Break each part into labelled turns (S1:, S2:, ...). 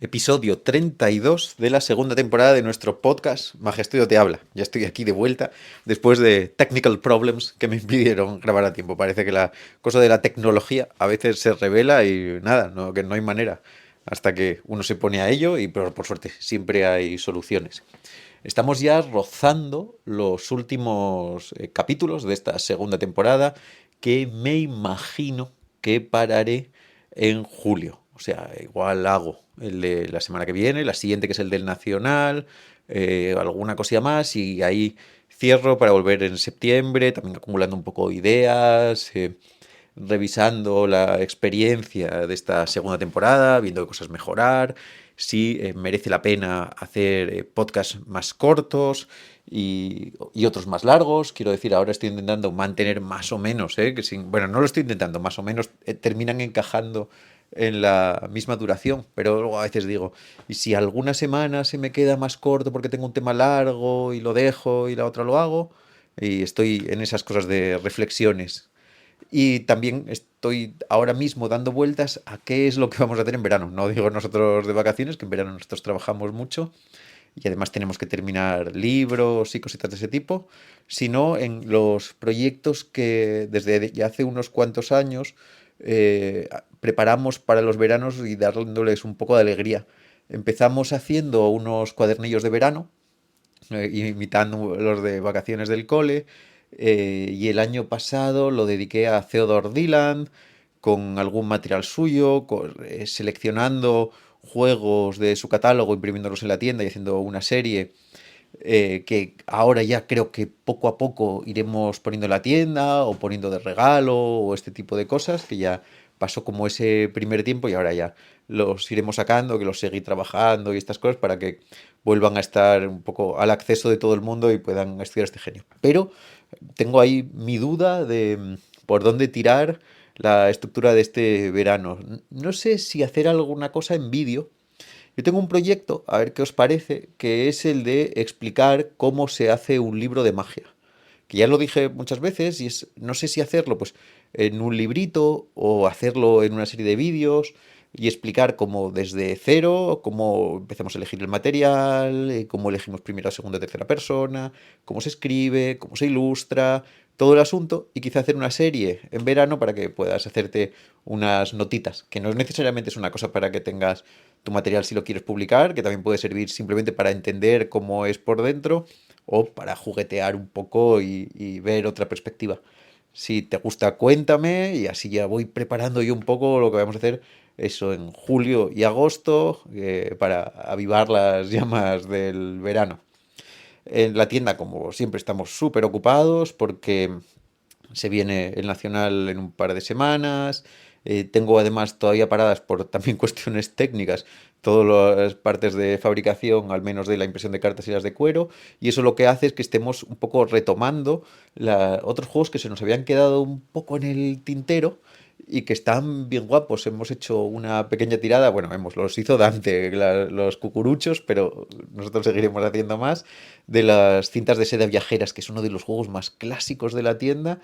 S1: Episodio 32 de la segunda temporada de nuestro podcast Magestudio te habla. Ya estoy aquí de vuelta después de technical problems que me impidieron grabar a tiempo. Parece que la cosa de la tecnología a veces se revela y nada, no, que no hay manera hasta que uno se pone a ello y por suerte siempre hay soluciones. Estamos ya rozando los últimos capítulos de esta segunda temporada que me imagino que pararé en julio. O sea, igual hago el de la semana que viene, la siguiente que es el del Nacional, alguna cosilla más y ahí cierro para volver en septiembre, también acumulando un poco de ideas, revisando la experiencia de esta segunda temporada, viendo qué cosas mejorar, si merece la pena hacer podcasts más cortos y otros más largos. Quiero decir, ahora estoy intentando mantener más o menos, bueno, no lo estoy intentando, más o menos terminan encajando en la misma duración, pero luego a veces digo, ¿y si alguna semana se me queda más corto porque tengo un tema largo y lo dejo y la otra lo hago? Y estoy en esas cosas de reflexiones. Y también estoy ahora mismo dando vueltas a qué es lo que vamos a hacer en verano. No digo nosotros de vacaciones, que en verano nosotros trabajamos mucho y además tenemos que terminar libros y cositas de ese tipo, sino en los proyectos que desde ya hace unos cuantos años preparamos para los veranos y dándoles un poco de alegría. Empezamos haciendo unos cuadernillos de verano imitando los de vacaciones del cole. Y el año pasado lo dediqué a Theodore Dylan, con algún material suyo, seleccionando juegos de su catálogo, imprimiéndolos en la tienda y haciendo una serie que ahora ya creo que poco a poco iremos poniendo en la tienda o poniendo de regalo o este tipo de cosas, que ya pasó como ese primer tiempo y ahora ya los iremos sacando, que los seguí trabajando y estas cosas para que vuelvan a estar un poco al acceso de todo el mundo y puedan estudiar este genio. Pero tengo ahí mi duda de por dónde tirar la estructura de este verano. No sé si hacer alguna cosa en vídeo. Yo tengo un proyecto, a ver qué os parece, que es el de explicar cómo se hace un libro de magia. Que ya lo dije muchas veces y es, no sé si hacerlo pues en un librito o hacerlo en una serie de vídeos y explicar cómo desde cero, cómo empezamos a elegir el material, cómo elegimos primera, segunda, tercera persona, cómo se escribe, cómo se ilustra, todo el asunto y quizá hacer una serie en verano para que puedas hacerte unas notitas, que no necesariamente es una cosa para que tengas tu material si lo quieres publicar, que también puede servir simplemente para entender cómo es por dentro o para juguetear un poco y ver otra perspectiva. Si te gusta, cuéntame y así ya voy preparando yo un poco lo que vamos a hacer eso en julio y agosto para avivar las llamas del verano. En la tienda, como siempre, estamos súper ocupados porque se viene el Nacional en un par de semanas. Tengo además todavía paradas por también cuestiones técnicas todas las partes de fabricación, al menos de la impresión de cartas y las de cuero. Y eso lo que hace es que estemos un poco retomando otros juegos que se nos habían quedado un poco en el tintero y que están bien guapos. Hemos hecho una pequeña tirada, bueno, los hizo Dante, los cucuruchos, pero nosotros seguiremos haciendo más, de las cintas de seda viajeras, que es uno de los juegos más clásicos de la tienda.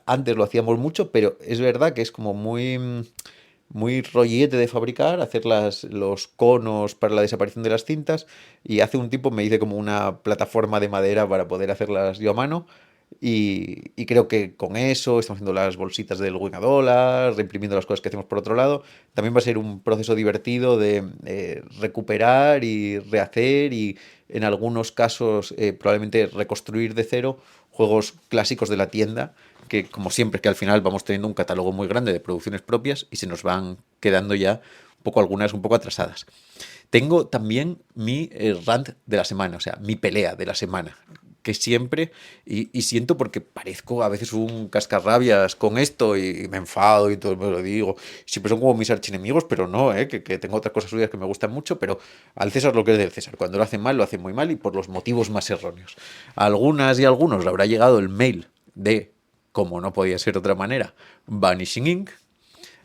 S1: Antes lo hacíamos mucho, pero es verdad que es como muy rollete de fabricar, hacer los conos para la desaparición de las cintas y hace un tiempo me hice como una plataforma de madera para poder hacerlas yo a mano y creo que con eso estamos haciendo las bolsitas del Win a dólar, reimprimiendo las cosas que hacemos por otro lado. También va a ser un proceso divertido de recuperar y rehacer y en algunos casos probablemente reconstruir de cero juegos clásicos de la tienda que como siempre que al final vamos teniendo un catálogo muy grande de producciones propias y se nos van quedando ya un poco algunas un poco atrasadas. Tengo también mi rant de la semana, o sea, mi pelea de la semana, que siempre, y siento porque parezco a veces un cascarrabias con esto y me enfado y todo me lo digo, siempre son como mis archienemigos, pero no, que tengo otras cosas suyas que me gustan mucho, pero al César lo que es del César, cuando lo hacen mal, lo hacen muy mal y por los motivos más erróneos. A algunas y a algunos le habrá llegado el mail de, como no podía ser de otra manera, Vanishing Inc.,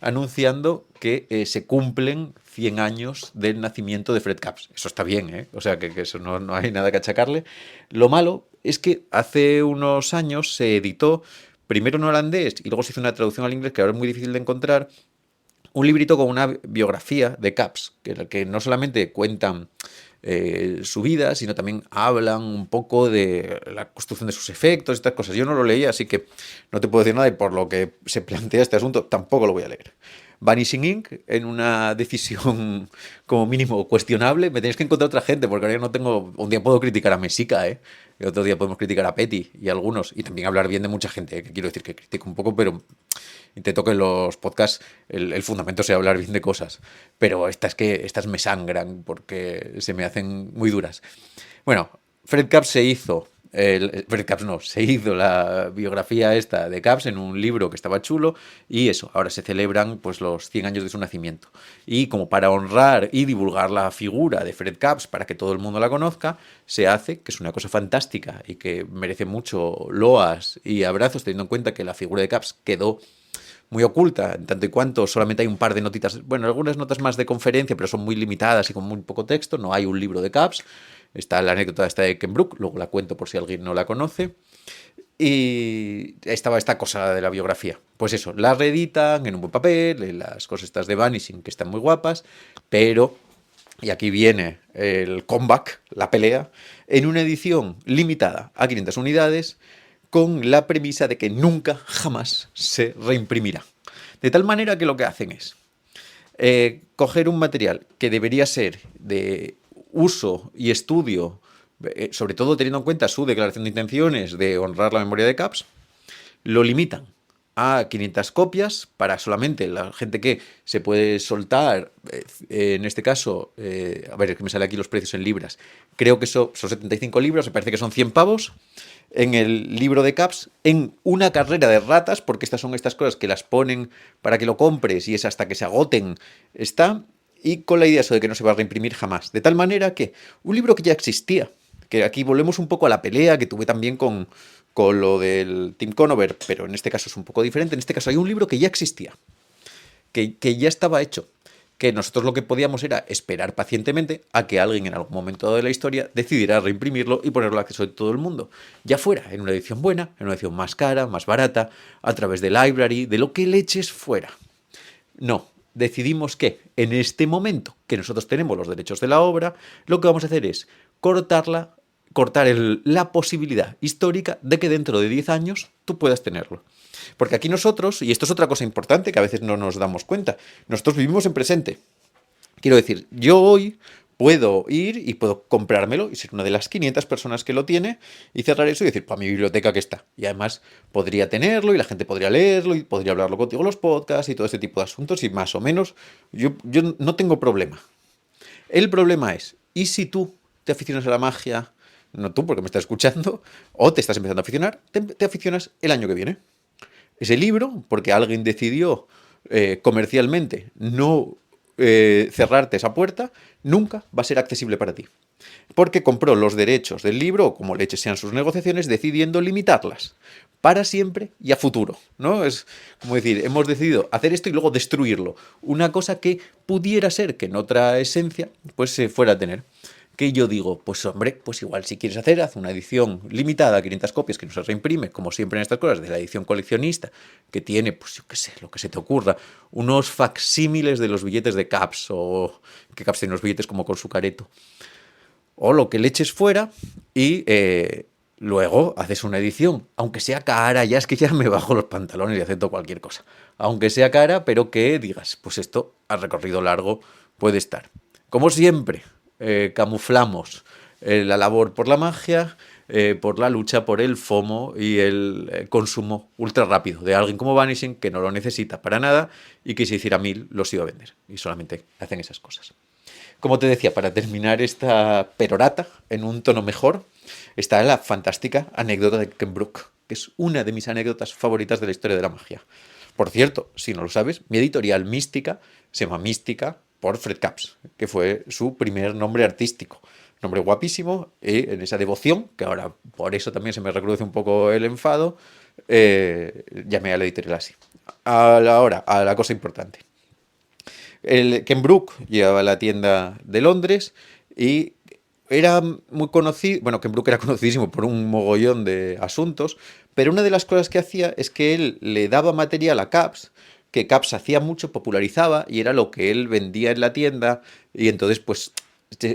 S1: anunciando que se cumplen 100 años del nacimiento de Fred Capps. Eso está bien, ¿eh? O sea, que eso no hay nada que achacarle. Lo malo es que hace unos años se editó primero en holandés y luego se hizo una traducción al inglés que ahora es muy difícil de encontrar un librito con una biografía de Caps, que no solamente cuentan su vida, sino también hablan un poco de la construcción de sus efectos, estas cosas. Yo no lo leí, así que no te puedo decir nada y por lo que se plantea este asunto tampoco lo voy a leer. Vanishing Inc., en una decisión como mínimo cuestionable, me tenéis que encontrar otra gente, porque ahora no tengo... Un día puedo criticar a Mesica, y otro día podemos criticar a Petty y algunos, y también hablar bien de mucha gente, que quiero decir que critico un poco, pero intento que en los podcasts el fundamento sea hablar bien de cosas. Pero estas me sangran porque se me hacen muy duras. Bueno, Fred Capps se hizo... Fred Capps no, se hizo la biografía esta de Capps en un libro que estaba chulo y eso, ahora se celebran pues los 100 años de su nacimiento. Y como para honrar y divulgar la figura de Fred Capps para que todo el mundo la conozca, se hace, que es una cosa fantástica y que merece mucho loas y abrazos teniendo en cuenta que la figura de Capps quedó muy oculta, en tanto y cuanto solamente hay un par de notitas, bueno, algunas notas más de conferencia, pero son muy limitadas y con muy poco texto, no hay un libro de Capps. Está la anécdota esta de Ken Brook, luego la cuento por si alguien no la conoce. Y estaba esta cosa de la biografía. Pues eso, la reeditan en un buen papel, en las cosas estas de Vanishing, que están muy guapas, pero, y aquí viene el comeback, la pelea, en una edición limitada a 500 unidades, con la premisa de que nunca, jamás se reimprimirá. De tal manera que lo que hacen es coger un material que debería ser de uso y estudio, sobre todo teniendo en cuenta su declaración de intenciones de honrar la memoria de Capps, lo limitan a 500 copias para solamente la gente que se puede soltar, en este caso, a ver, es que me sale aquí los precios en libras, creo que son 75 libras, me parece que son 100 pavos, en el libro de Capps, en una carrera de ratas, porque estas son estas cosas que las ponen para que lo compres y es hasta que se agoten, está, y con la idea eso de que no se va a reimprimir jamás. De tal manera que un libro que ya existía, que aquí volvemos un poco a la pelea que tuve también con lo del Tim Conover, pero en este caso es un poco diferente. En este caso hay un libro que ya existía, que ya estaba hecho, que nosotros lo que podíamos era esperar pacientemente a que alguien en algún momento de la historia decidiera reimprimirlo y ponerlo al acceso de todo el mundo. Ya fuera en una edición buena, en una edición más cara, más barata, a través de library, de lo que leches fuera. No, decidimos que en este momento que nosotros tenemos los derechos de la obra, lo que vamos a hacer es cortar la posibilidad histórica de que dentro de 10 años tú puedas tenerlo. Porque aquí nosotros, y esto es otra cosa importante que a veces no nos damos cuenta, nosotros vivimos en presente. Quiero decir, yo hoy puedo ir y puedo comprármelo y ser una de las 500 personas que lo tiene y cerrar eso y decir, para mi biblioteca que está. Y además podría tenerlo y la gente podría leerlo y podría hablarlo contigo en los podcasts y todo este tipo de asuntos y más o menos yo no tengo problema. El problema es, ¿y si tú te aficionas a la magia? No tú, porque me estás escuchando, o te estás empezando a aficionar, te aficionas el año que viene. Ese libro, porque alguien decidió comercialmente no cerrarte esa puerta, nunca va a ser accesible para ti. Porque compró los derechos del libro, o como leches sean sus negociaciones, decidiendo limitarlas para siempre y a futuro, ¿no? Es como decir, hemos decidido hacer esto y luego destruirlo. Una cosa que pudiera ser que en otra esencia pues se fuera a tener. Que yo digo, pues hombre, pues igual si quieres hacer, haz una edición limitada a 500 copias que no se reimprime, como siempre en estas cosas, de la edición coleccionista, que tiene, pues yo qué sé, lo que se te ocurra, unos facsímiles de los billetes de Capps, o que Capps tiene unos billetes como con su careto, o lo que le eches fuera y luego haces una edición, aunque sea cara, ya es que ya me bajo los pantalones y acepto cualquier cosa, aunque sea cara, pero que digas, pues esto a recorrido largo puede estar. Como siempre, camuflamos la labor por la magia, por la lucha por el FOMO y el consumo ultra rápido de alguien como Vanishing que no lo necesita para nada y que si hiciera 1000 los iba a vender. Y solamente hacen esas cosas. Como te decía, para terminar esta perorata en un tono mejor, está la fantástica anécdota de Ken Brook, que es una de mis anécdotas favoritas de la historia de la magia. Por cierto, si no lo sabes, mi editorial Mística se llama Mística por Fred Capps, que fue su primer nombre artístico. Nombre guapísimo, y en esa devoción, que ahora por eso también se me recruce un poco el enfado, llamé a la editorial así. Ahora, a la cosa importante. El Ken Brook llevaba la tienda de Londres y era muy conocido, bueno, Ken Brook era conocidísimo por un mogollón de asuntos, pero una de las cosas que hacía es que él le daba material a Capps que Caps hacía mucho, popularizaba y era lo que él vendía en la tienda y entonces pues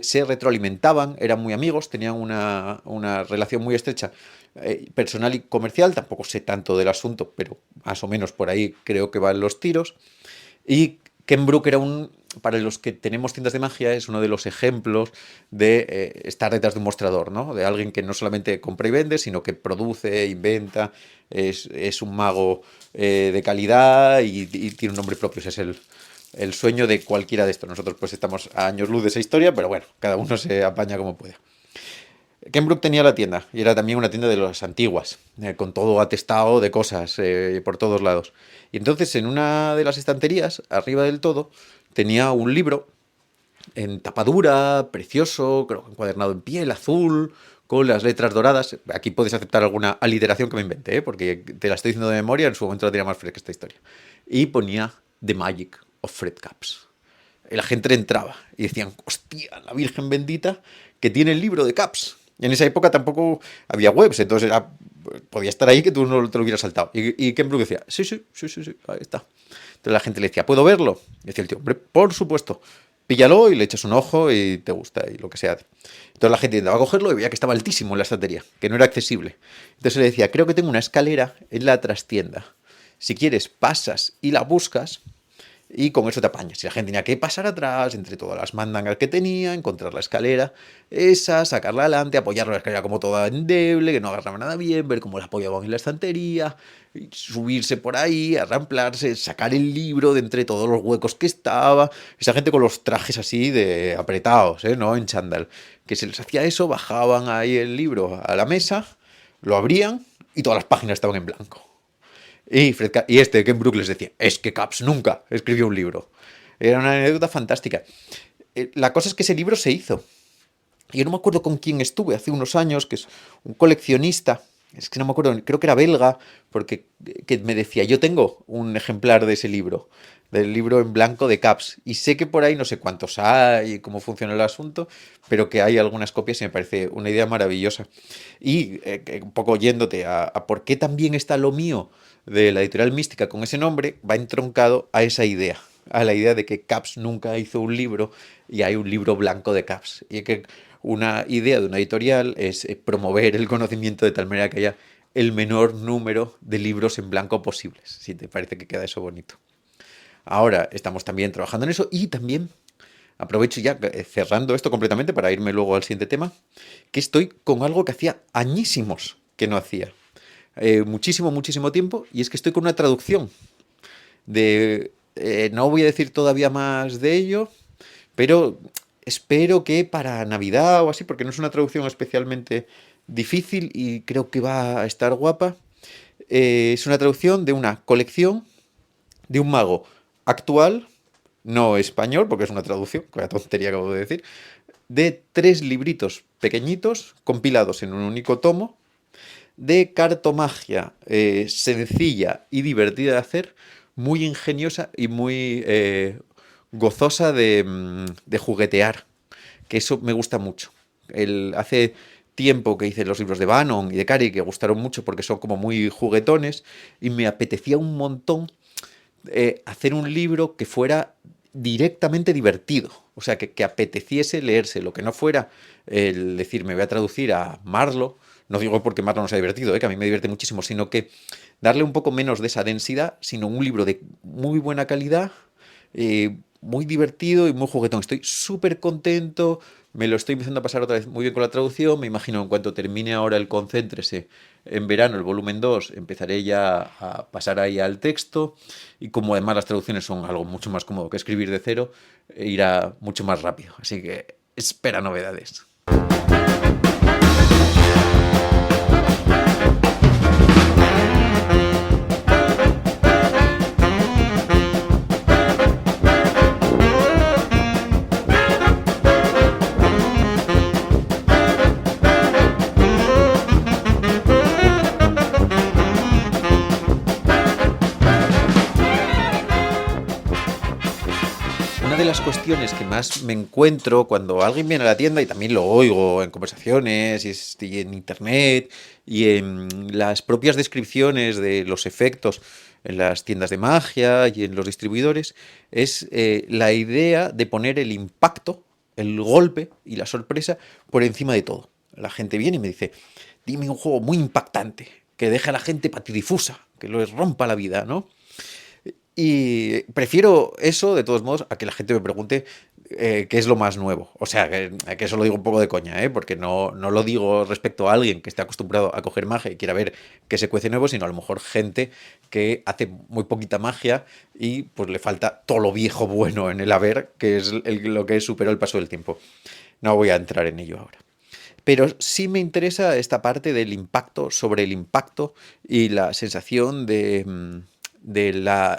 S1: se retroalimentaban, eran muy amigos, tenían una relación muy estrecha personal y comercial, tampoco sé tanto del asunto, pero más o menos por ahí creo que van los tiros. Y Ken Brook era para los que tenemos tiendas de magia, es uno de los ejemplos de estar detrás de un mostrador, ¿no? De alguien que no solamente compra y vende, sino que produce, inventa, es un mago de calidad y tiene un nombre propio. Ese es el sueño de cualquiera de estos. Nosotros pues estamos a años luz de esa historia, pero bueno, cada uno se apaña como puede. Ken Brook tenía la tienda y era también una tienda de las antiguas, con todo atestado de cosas por todos lados. Y entonces en una de las estanterías, arriba del todo, tenía un libro en tapadura, precioso, creo que encuadernado en piel, azul, con las letras doradas. Aquí puedes aceptar alguna aliteración que me inventé, porque te la estoy diciendo de memoria, en su momento la tenía más fresca esta historia. Y ponía The Magic of Fred Capps. La gente entraba y decían, hostia, la Virgen bendita que tiene el libro de Capps. Y en esa época tampoco había webs, entonces podía estar ahí que tú no te lo hubieras saltado. Y Ken Brook decía, sí, ahí está. Entonces la gente le decía, ¿puedo verlo? Y decía el tío, hombre, por supuesto, píllalo y le echas un ojo y te gusta y lo que sea. Entonces la gente intentaba cogerlo y veía que estaba altísimo en la estantería, que no era accesible. Entonces le decía, creo que tengo una escalera en la trastienda. Si quieres, pasas y la buscas y con eso te apañas. Y la gente tenía que pasar atrás, entre todas las mandangas que tenía, encontrar la escalera, esa, sacarla adelante, apoyar la escalera como toda endeble, que no agarraba nada bien, ver cómo la apoyaban en la estantería, subirse por ahí, arramplarse, sacar el libro de entre todos los huecos que estaba. Esa gente con los trajes así de apretados, ¿no? En chándal. Que se les hacía eso, bajaban ahí el libro a la mesa, lo abrían y todas las páginas estaban en blanco. Y Ken Brook les decía, es que Capps nunca escribió un libro. Era una anécdota fantástica. La cosa es que ese libro se hizo. Yo no me acuerdo con quién estuve hace unos años, que es un coleccionista, es que no me acuerdo, creo que era belga, porque que me decía, yo tengo un ejemplar de ese libro, del libro en blanco de Capps, y sé que por ahí no sé cuántos hay y cómo funciona el asunto, pero que hay algunas copias y me parece una idea maravillosa. Y un poco yéndote a por qué también está lo mío de la editorial Mística con ese nombre, va entroncado a esa idea, a la idea de que Capps nunca hizo un libro y hay un libro blanco de Capps. Y que una idea de una editorial es promover el conocimiento de tal manera que haya el menor número de libros en blanco posibles, si te parece que queda eso bonito. Ahora estamos también trabajando en eso y también aprovecho ya cerrando esto completamente para irme luego al siguiente tema, que estoy con algo que hacía añísimos que no hacía. Muchísimo tiempo, y es que estoy con una traducción de... no voy a decir todavía más de ello, pero espero que para Navidad o así, porque no es una traducción especialmente difícil y creo que va a estar guapa. Es una traducción de una colección de un mago actual, no español, porque es una traducción, que la tontería acabo de decir, de 3 libritos pequeñitos compilados en un único tomo, de cartomagia sencilla y divertida de hacer, muy ingeniosa y muy gozosa de juguetear, que eso me gusta mucho. Hace tiempo que hice los libros de Bannon y de Cary, que gustaron mucho porque son como muy juguetones, y me apetecía un montón hacer un libro que fuera directamente divertido, o sea, que apeteciese leerse, lo que no fuera el decir, me voy a traducir a Marlowe. No digo porque Marlowe no sea divertido, que a mí me divierte muchísimo, sino que darle un poco menos de esa densidad, sino un libro de muy buena calidad, muy divertido y muy juguetón. Estoy súper contento, me lo estoy empezando a pasar otra vez muy bien con la traducción. Me imagino en cuanto termine ahora el Concéntrese en verano, el volumen 2, empezaré ya a pasar ahí al texto, y como además las traducciones son algo mucho más cómodo que escribir de cero, irá mucho más rápido. Así que espera novedades. Una una de las cuestiones que más me encuentro cuando alguien viene a la tienda, y también lo oigo en conversaciones y en internet y en las propias descripciones de los efectos en las tiendas de magia y en los distribuidores, es la idea de poner el impacto, el golpe y la sorpresa por encima de todo. La gente viene y me dice, dime un juego muy impactante, que deje a la gente patidifusa, que les rompa la vida, ¿no? Y prefiero eso, de todos modos, a que la gente me pregunte qué es lo más nuevo. O sea, que eso lo digo un poco de coña, ¿eh? Porque no lo digo respecto a alguien que esté acostumbrado a coger magia y quiera ver qué se cuece nuevo, sino a lo mejor gente que hace muy poquita magia y pues le falta todo lo viejo bueno en el haber, que es lo que superó el paso del tiempo. No voy a entrar en ello ahora. Pero sí me interesa esta parte del impacto sobre el impacto y la sensación de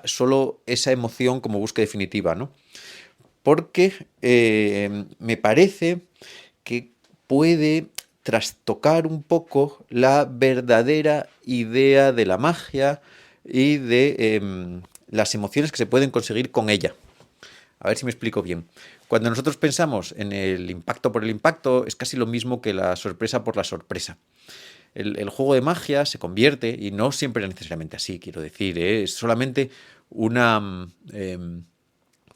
S1: solo esa emoción como búsqueda definitiva, ¿no? Porque me parece que puede trastocar un poco la verdadera idea de la magia y de las emociones que se pueden conseguir con ella. A ver si me explico bien. Cuando nosotros pensamos en el impacto por el impacto, es casi lo mismo que la sorpresa por la sorpresa. El juego de magia se convierte, y no siempre es necesariamente así, quiero decir, es solamente una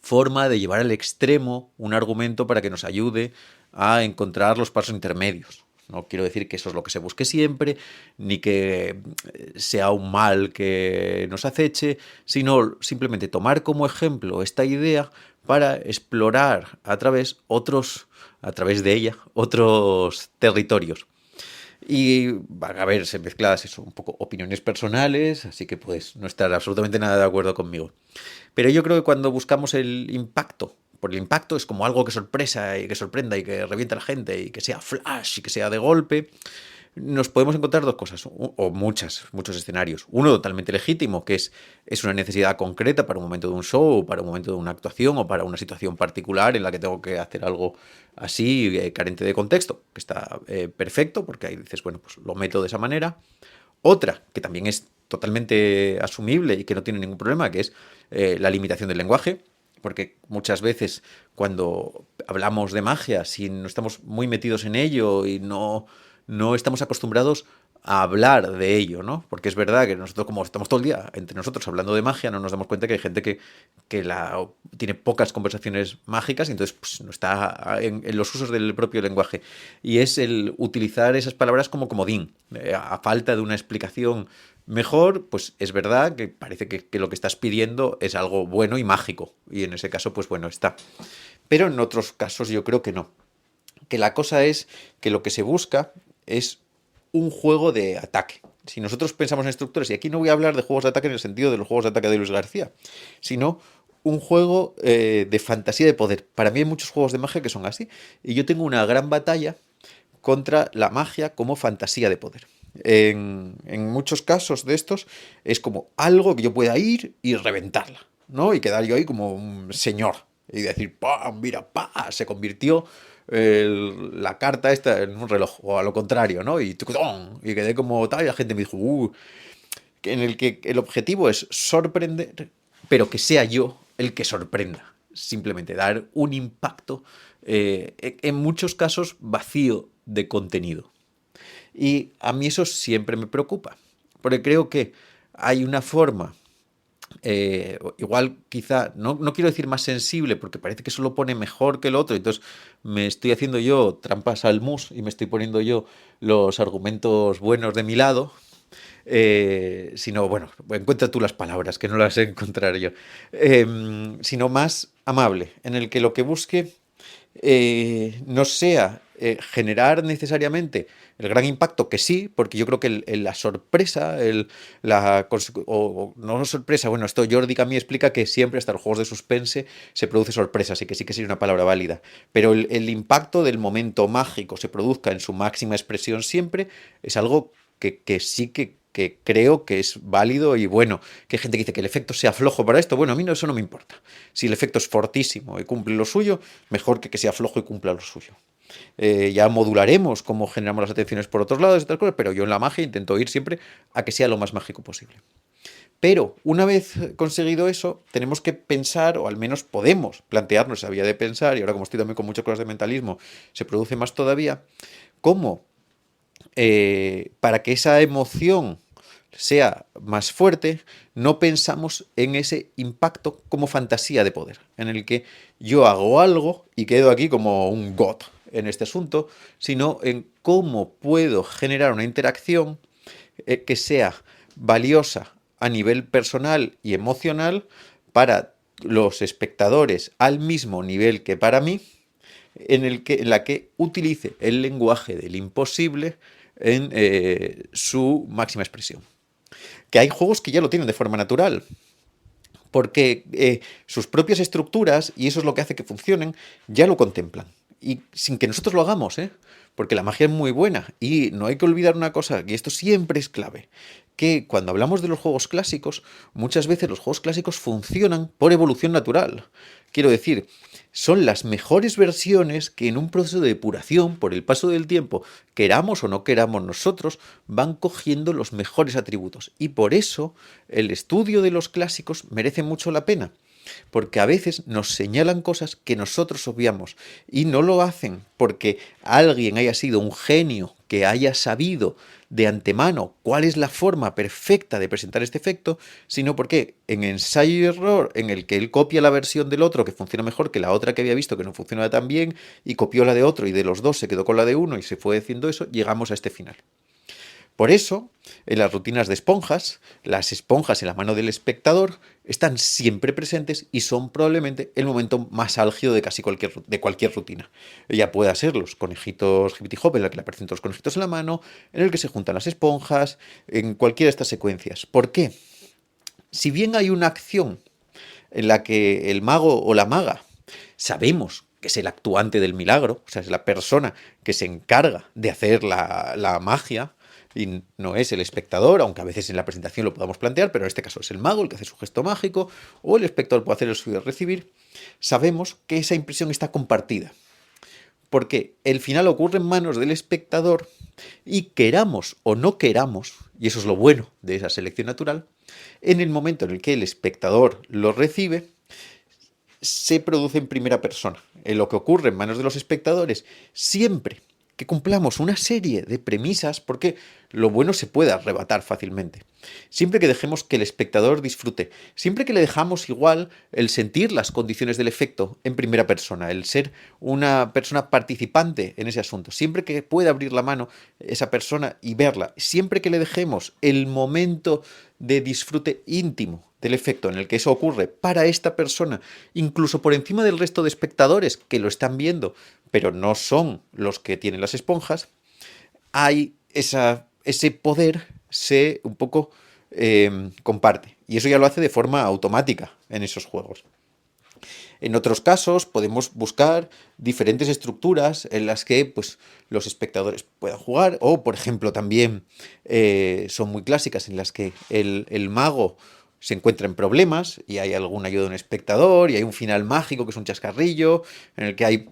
S1: forma de llevar al extremo un argumento para que nos ayude a encontrar los pasos intermedios. No quiero decir que eso es lo que se busque siempre, ni que sea un mal que nos aceche, sino simplemente tomar como ejemplo esta idea para explorar a través de ella, otros territorios. Y van a verse mezcladas eso, un poco opiniones personales, así que puedes no estar absolutamente nada de acuerdo conmigo. Pero yo creo que cuando buscamos el impacto, por el impacto es como algo que sorpresa y que sorprenda y que revienta a la gente y que sea flash y que sea de golpe, nos podemos encontrar dos cosas, o muchos escenarios. Uno totalmente legítimo, que es una necesidad concreta para un momento de un show, o para un momento de una actuación, o para una situación particular en la que tengo que hacer algo así, carente de contexto, que está perfecto, porque ahí dices, bueno, pues lo meto de esa manera. Otra, que también es totalmente asumible y que no tiene ningún problema, que es la limitación del lenguaje, porque muchas veces cuando hablamos de magia, si no estamos muy metidos en ello y no estamos acostumbrados a hablar de ello, ¿no? Porque es verdad que nosotros, como estamos todo el día entre nosotros hablando de magia, no nos damos cuenta que hay gente que tiene pocas conversaciones mágicas y entonces pues, no está en los usos del propio lenguaje. Y es el utilizar esas palabras como comodín. A falta de una explicación mejor, pues es verdad que parece que lo que estás pidiendo es algo bueno y mágico. Y en ese caso, pues bueno, está. Pero en otros casos yo creo que no. Que la cosa es que lo que se busca es un juego de ataque. Si nosotros pensamos en estructuras, y aquí no voy a hablar de juegos de ataque en el sentido de los juegos de ataque de Luis García, sino un juego de fantasía de poder. Para mí hay muchos juegos de magia que son así, y yo tengo una gran batalla contra la magia como fantasía de poder. En muchos casos de estos es como algo que yo pueda ir y reventarla, ¿no? Y quedar yo ahí como un señor y decir, ¡pam! Mira, ¡pam! Se convirtió la carta esta en un reloj, o a lo contrario, ¿no? Y quedé como tal, y la gente me dijo, en el que el objetivo es sorprender, pero que sea yo el que sorprenda. Simplemente dar un impacto, en muchos casos, vacío de contenido. Y a mí eso siempre me preocupa, porque creo que hay una forma, igual quizá, no quiero decir más sensible, porque parece que eso lo pone mejor que el otro, entonces me estoy haciendo yo trampas al mus y me estoy poniendo yo los argumentos buenos de mi lado, sino, bueno, encuentra tú las palabras, que no las sé encontrar yo, sino más amable, en el que lo que busque no sea generar necesariamente el gran impacto, que sí, porque yo creo que la sorpresa, o no sorpresa, bueno, esto Jordi Camus explica que siempre hasta los juegos de suspense se produce sorpresa, así que sería una palabra válida, pero el impacto del momento mágico se produzca en su máxima expresión siempre, es algo que sí que creo que es válido y bueno, que hay gente que dice que el efecto sea flojo para esto, bueno, a mí eso no me importa. Si el efecto es fortísimo y cumple lo suyo, mejor que sea flojo y cumpla lo suyo. Ya modularemos cómo generamos las atenciones por otros lados y otras cosas, pero yo en la magia intento ir siempre a que sea lo más mágico posible. Pero una vez conseguido eso, tenemos que pensar, o al menos podemos plantearnos esa vía de pensar, y ahora como estoy también con muchas cosas de mentalismo, se produce más todavía, cómo para que esa emoción sea más fuerte, no pensamos en ese impacto como fantasía de poder, en el que yo hago algo y quedo aquí como un god en este asunto, sino en cómo puedo generar una interacción que sea valiosa a nivel personal y emocional para los espectadores al mismo nivel que para mí, en la que utilice el lenguaje del imposible en su máxima expresión. Que hay juegos que ya lo tienen de forma natural, porque sus propias estructuras, y eso es lo que hace que funcionen, ya lo contemplan. Y sin que nosotros lo hagamos, ¿eh? Porque la magia es muy buena. Y no hay que olvidar una cosa, y esto siempre es clave, que cuando hablamos de los juegos clásicos, muchas veces los juegos clásicos funcionan por evolución natural. Quiero decir, son las mejores versiones que en un proceso de depuración, por el paso del tiempo, queramos o no queramos nosotros, van cogiendo los mejores atributos. Y por eso el estudio de los clásicos merece mucho la pena. Porque a veces nos señalan cosas que nosotros obviamos y no lo hacen porque alguien haya sido un genio que haya sabido de antemano cuál es la forma perfecta de presentar este efecto, sino porque en ensayo y error, en el que él copia la versión del otro que funciona mejor que la otra que había visto que no funcionaba tan bien, y copió la de otro y de los dos se quedó con la de uno y se fue haciendo eso, llegamos a este final. Por eso, en las rutinas de esponjas, las esponjas en la mano del espectador están siempre presentes y son probablemente el momento más álgido de casi cualquier rutina. Ya pueda ser los conejitos Hippity Hop, en la que le aparecen todos los conejitos en la mano, en el que se juntan las esponjas, en cualquiera de estas secuencias. ¿Por qué? Si bien hay una acción en la que el mago o la maga sabemos que es el actuante del milagro, o sea, es la persona que se encarga de hacer la magia, y no es el espectador, aunque a veces en la presentación lo podamos plantear, pero en este caso es el mago el que hace su gesto mágico, o el espectador puede hacer el suyo de recibir, sabemos que esa impresión está compartida. Porque el final ocurre en manos del espectador y queramos o no queramos, y eso es lo bueno de esa selección natural, en el momento en el que el espectador lo recibe, se produce en primera persona. En lo que ocurre en manos de los espectadores, siempre que cumplamos una serie de premisas, porque lo bueno se puede arrebatar fácilmente. Siempre que dejemos que el espectador disfrute, siempre que le dejamos igual el sentir las condiciones del efecto en primera persona, el ser una persona participante en ese asunto, siempre que pueda abrir la mano esa persona y verla, siempre que le dejemos el momento de disfrute íntimo del efecto en el que eso ocurre para esta persona, incluso por encima del resto de espectadores que lo están viendo, pero no son los que tienen las esponjas, hay ese poder se un poco comparte. Y eso ya lo hace de forma automática en esos juegos. En otros casos podemos buscar diferentes estructuras en las que pues, los espectadores puedan jugar, o por ejemplo también son muy clásicas en las que el mago se encuentra en problemas y hay alguna ayuda de un espectador y hay un final mágico que es un chascarrillo en el que hay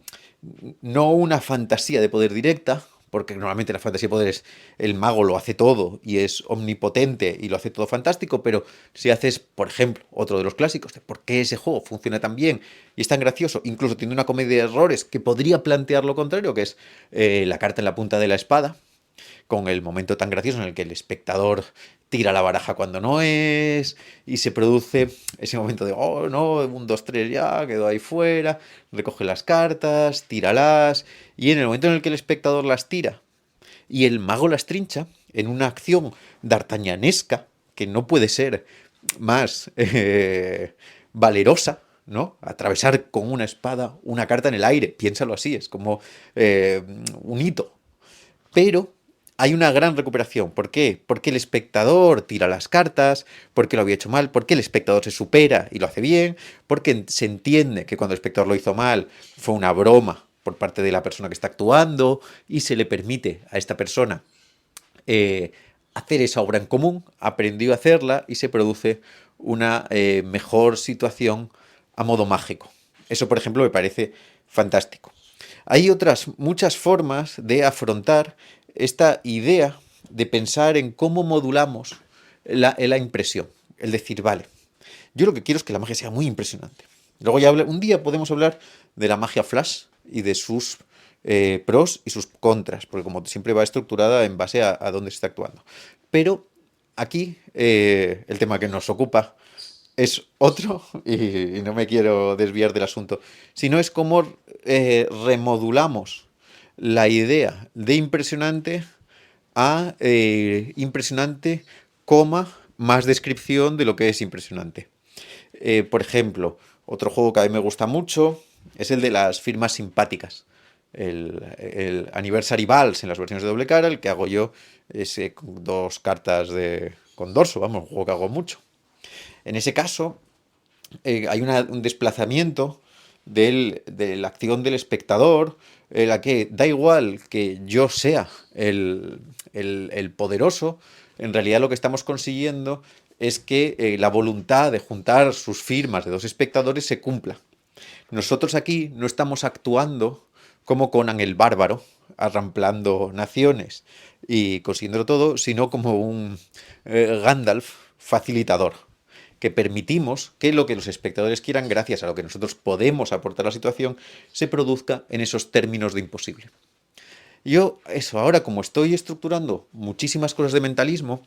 S1: no una fantasía de poder directa, porque normalmente la fantasía de poder es el mago lo hace todo y es omnipotente y lo hace todo fantástico, pero si haces, por ejemplo, otro de los clásicos de por qué ese juego funciona tan bien y es tan gracioso, incluso tiene una comedia de errores que podría plantear lo contrario, que es la carta en la punta de la espada, con el momento tan gracioso en el que el espectador tira la baraja cuando no es, y se produce ese momento de, oh no, 1, 2, 3 ya, quedó ahí fuera, recoge las cartas, tíralas, y en el momento en el que el espectador las tira y el mago las trincha, en una acción d'artañanesca, que no puede ser más valerosa, ¿no? Atravesar con una espada una carta en el aire, piénsalo así, es como un hito. Pero hay una gran recuperación. ¿Por qué? Porque el espectador tira las cartas, porque lo había hecho mal, porque el espectador se supera y lo hace bien, porque se entiende que cuando el espectador lo hizo mal fue una broma por parte de la persona que está actuando y se le permite a esta persona hacer esa obra en común, aprendió a hacerla y se produce una mejor situación a modo mágico. Eso, por ejemplo, me parece fantástico. Hay otras muchas formas de afrontar esta idea de pensar en cómo modulamos la impresión. El decir, vale, yo lo que quiero es que la magia sea muy impresionante. Luego ya un día podemos hablar de la magia flash y de sus pros y sus contras, porque como siempre va estructurada en base a dónde se está actuando. Pero aquí el tema que nos ocupa es otro, y no me quiero desviar del asunto, sino es cómo remodulamos la idea de impresionante a impresionante, coma, más descripción de lo que es impresionante. Por ejemplo, otro juego que a mí me gusta mucho es el de las firmas simpáticas. El Anniversary Balls en las versiones de doble cara, el que hago yo es con 2 cartas con dorso, vamos, un juego que hago mucho. En ese caso, hay un desplazamiento de la acción del espectador, en la que da igual que yo sea el poderoso, en realidad lo que estamos consiguiendo es que la voluntad de juntar sus firmas de 2 espectadores se cumpla. Nosotros aquí no estamos actuando como Conan el Bárbaro, arramplando naciones y consiguiéndolo todo, sino como un Gandalf facilitador, que permitimos que lo que los espectadores quieran, gracias a lo que nosotros podemos aportar a la situación, se produzca en esos términos de imposible. Yo, eso, ahora como estoy estructurando muchísimas cosas de mentalismo,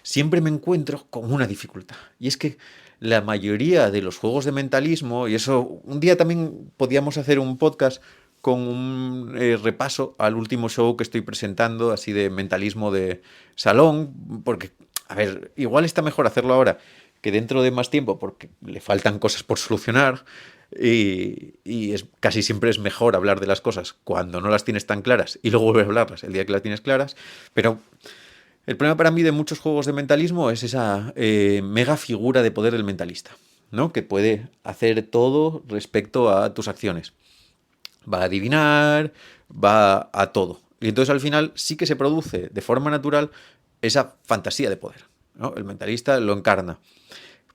S1: siempre me encuentro con una dificultad. Y es que la mayoría de los juegos de mentalismo, y eso, un día también podíamos hacer un podcast con un repaso al último show que estoy presentando, así de mentalismo de salón, porque, a ver, igual está mejor hacerlo ahora que dentro de más tiempo, porque le faltan cosas por solucionar, casi siempre es mejor hablar de las cosas cuando no las tienes tan claras y luego volver a hablarlas el día que las tienes claras. Pero el problema para mí de muchos juegos de mentalismo es esa mega figura de poder del mentalista, ¿no? Que puede hacer todo respecto a tus acciones. Va a adivinar, va a todo. Y entonces al final sí que se produce de forma natural esa fantasía de poder, ¿no? El mentalista lo encarna.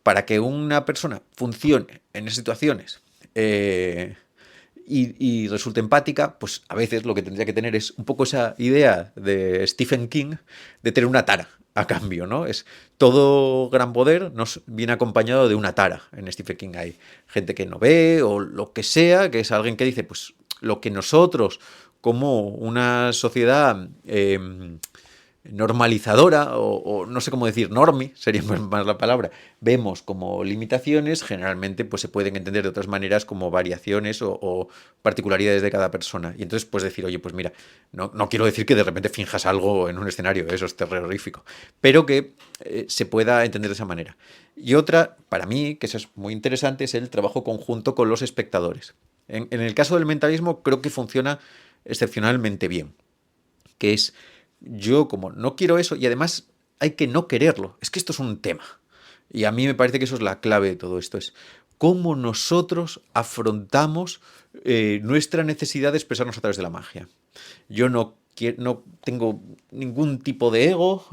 S1: Para que una persona funcione en esas situaciones y resulte empática, pues a veces lo que tendría que tener es un poco esa idea de Stephen King de tener una tara a cambio, ¿no? Es todo gran poder nos viene acompañado de una tara. En Stephen King hay gente que no ve o lo que sea, que es alguien que dice, pues lo que nosotros como una sociedad normalizadora o no sé cómo decir, normie, sería más la palabra, vemos como limitaciones, generalmente pues se pueden entender de otras maneras como variaciones o particularidades de cada persona. Y entonces pues decir, oye, pues mira, no quiero decir que de repente finjas algo en un escenario, eso es terrorífico, pero que se pueda entender de esa manera. Y otra, para mí, que eso es muy interesante, es el trabajo conjunto con los espectadores. En el caso del mentalismo creo que funciona excepcionalmente bien, que es yo como no quiero eso, y además hay que no quererlo. Es que esto es un tema. Y a mí me parece que eso es la clave de todo esto. Es cómo nosotros afrontamos nuestra necesidad de expresarnos a través de la magia. Yo no tengo ningún tipo de ego,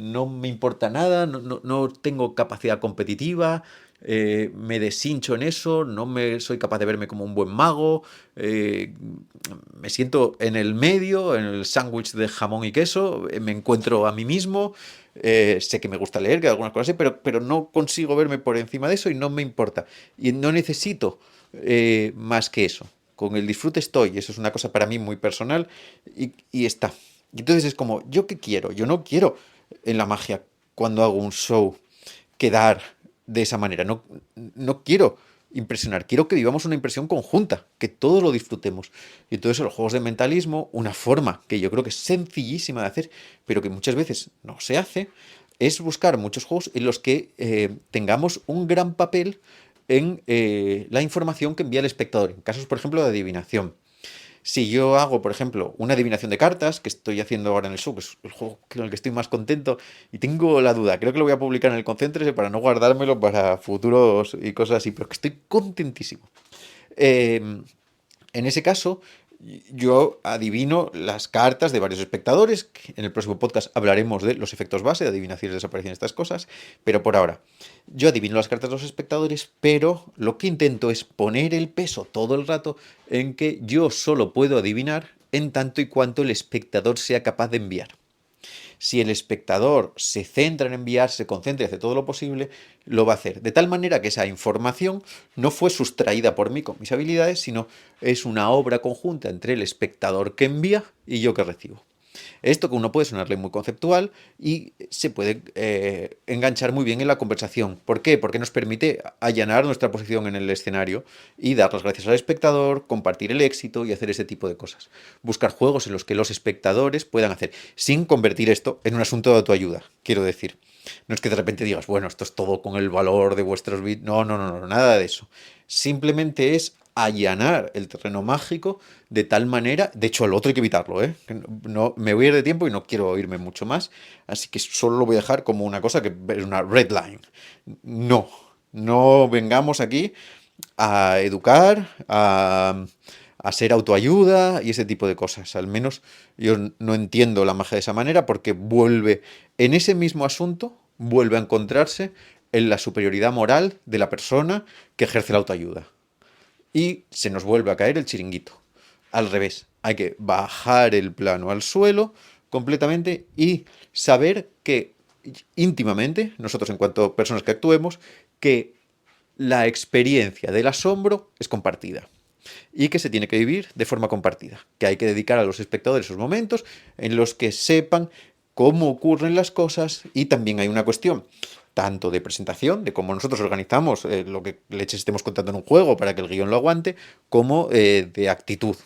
S1: no me importa nada, no tengo capacidad competitiva, me deshincho en eso, soy capaz de verme como un buen mago, me siento en el medio, en el sándwich de jamón y queso, me encuentro a mí mismo, sé que me gusta leer, que algunas cosas así, pero no consigo verme por encima de eso y no me importa. Y no necesito más que eso. Con el disfrute estoy, eso es una cosa para mí muy personal y está. Y entonces es como, ¿yo qué quiero? Yo no quiero en la magia, cuando hago un show, quedar de esa manera. No quiero impresionar, quiero que vivamos una impresión conjunta, que todos lo disfrutemos. Y entonces los juegos de mentalismo, una forma que yo creo que es sencillísima de hacer, pero que muchas veces no se hace, es buscar muchos juegos en los que tengamos un gran papel en la información que envía el espectador, en casos, por ejemplo, de adivinación. Si yo hago, por ejemplo, una adivinación de cartas, que estoy haciendo ahora en el show, que es el juego con el que estoy más contento, y tengo la duda, creo que lo voy a publicar en el Concéntrese para no guardármelo para futuros y cosas así, pero que estoy contentísimo. Eh, en ese caso, yo adivino las cartas de varios espectadores. Que en el próximo podcast hablaremos de los efectos base, de adivinaciones, desapariciones, estas cosas, pero por ahora. Yo adivino las cartas de los espectadores, pero lo que intento es poner el peso todo el rato en que yo solo puedo adivinar en tanto y cuanto el espectador sea capaz de enviar. Si el espectador se centra en enviar, se concentra y hace todo lo posible, lo va a hacer. De tal manera que esa información no fue sustraída por mí con mis habilidades, sino es una obra conjunta entre el espectador que envía y yo que recibo. Esto que uno puede sonarle muy conceptual y se puede enganchar muy bien en la conversación. ¿Por qué? Porque nos permite allanar nuestra posición en el escenario y dar las gracias al espectador, compartir el éxito y hacer ese tipo de cosas. Buscar juegos en los que los espectadores puedan hacer, sin convertir esto en un asunto de autoayuda, quiero decir. No es que de repente digas, bueno, esto es todo con el valor de vuestros bits. No, no, no, no, nada de eso. Simplemente es allanar el terreno mágico de tal manera, de hecho el otro hay que evitarlo, ¿eh? No, me voy a ir de tiempo y no quiero oírme mucho más, así que solo lo voy a dejar como una cosa que es una red line. No, no vengamos aquí a educar, a ser autoayuda y ese tipo de cosas. Al menos yo no entiendo la magia de esa manera porque vuelve, en ese mismo asunto, vuelve a encontrarse en la superioridad moral de la persona que ejerce la autoayuda. Y se nos vuelve a caer el chiringuito. Al revés, hay que bajar el plano al suelo completamente y saber que íntimamente, nosotros en cuanto a personas que actuemos, que la experiencia del asombro es compartida y que se tiene que vivir de forma compartida, que hay que dedicar a los espectadores esos momentos en los que sepan cómo ocurren las cosas y también hay una cuestión tanto de presentación, de cómo nosotros organizamos lo que leches estemos contando en un juego para que el guión lo aguante, como de actitud,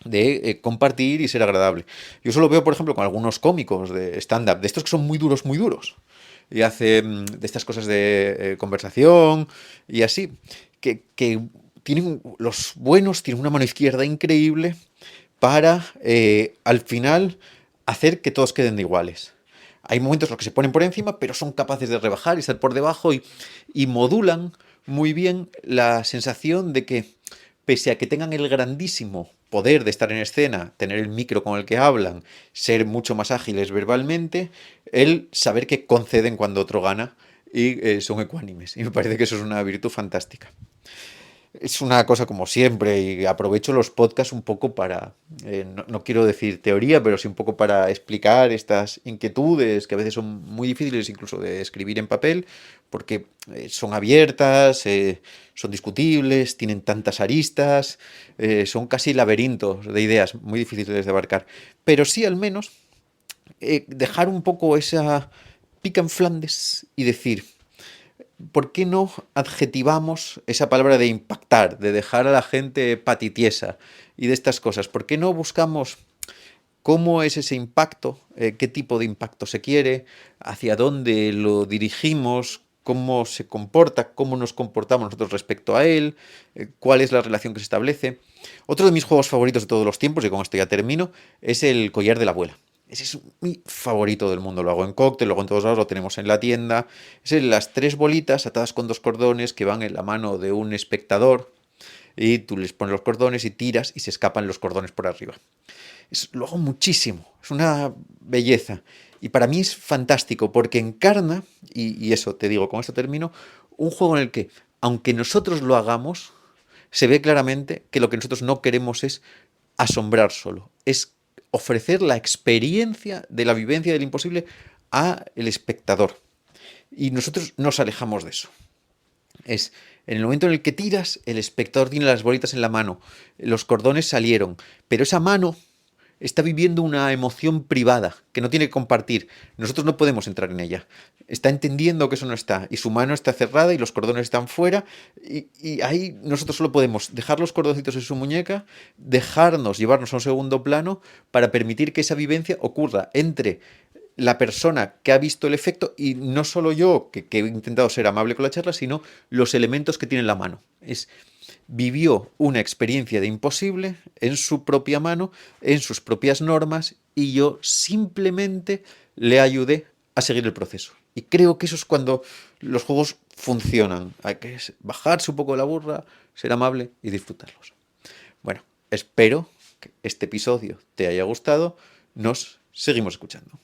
S1: de compartir y ser agradable. Yo solo veo, por ejemplo, con algunos cómicos de stand-up, de estos que son muy duros, y hacen de estas cosas de conversación y así, que tienen, los buenos tienen una mano izquierda increíble para, al final, hacer que todos queden iguales. Hay momentos en los que se ponen por encima, pero son capaces de rebajar y estar por debajo y modulan muy bien la sensación de que, pese a que tengan el grandísimo poder de estar en escena, tener el micro con el que hablan, ser mucho más ágiles verbalmente, el saber que conceden cuando otro gana y son ecuánimes. Y me parece que eso es una virtud fantástica. Es una cosa como siempre y aprovecho los podcasts un poco para, no quiero decir teoría, pero sí un poco para explicar estas inquietudes que a veces son muy difíciles incluso de escribir en papel, porque son abiertas, son discutibles, tienen tantas aristas, son casi laberintos de ideas muy difíciles de abarcar. Pero sí al menos dejar un poco esa pica en Flandes y decir... ¿Por qué no adjetivamos esa palabra de impactar, de dejar a la gente patitiesa y de estas cosas? ¿Por qué no buscamos cómo es ese impacto, qué tipo de impacto se quiere, hacia dónde lo dirigimos, cómo se comporta, cómo nos comportamos nosotros respecto a él, cuál es la relación que se establece? Otro de mis juegos favoritos de todos los tiempos, y con esto ya termino, es el collar de la abuela. Ese es mi favorito del mundo. Lo hago en cóctel, luego en todos lados lo tenemos en la tienda. Es las tres bolitas atadas con dos cordones que van en la mano de un espectador y tú les pones los cordones y tiras y se escapan los cordones por arriba. Lo hago muchísimo, es una belleza. Y para mí es fantástico porque encarna, y eso te digo, con esto termino, un juego en el que, aunque nosotros lo hagamos, se ve claramente que lo que nosotros no queremos es asombrar solo, es ofrecer la experiencia de la vivencia del imposible al espectador. Y nosotros nos alejamos de eso. Es en el momento en el que tiras, el espectador tiene las bolitas en la mano, los cordones salieron, pero esa mano está viviendo una emoción privada que no tiene que compartir. Nosotros no podemos entrar en ella. Está entendiendo que eso no está. Y su mano está cerrada y los cordones están fuera. Y ahí nosotros solo podemos dejar los cordoncitos en su muñeca, dejarnos llevarnos a un segundo plano para permitir que esa vivencia ocurra entre la persona que ha visto el efecto y no solo yo, que he intentado ser amable con la charla, sino los elementos que tiene en la mano. Vivió una experiencia de imposible en su propia mano, en sus propias normas, y yo simplemente le ayudé a seguir el proceso. Y creo que eso es cuando los juegos funcionan. Hay que bajarse un poco de la burra, ser amable y disfrutarlos. Bueno, espero que este episodio te haya gustado. Nos seguimos escuchando.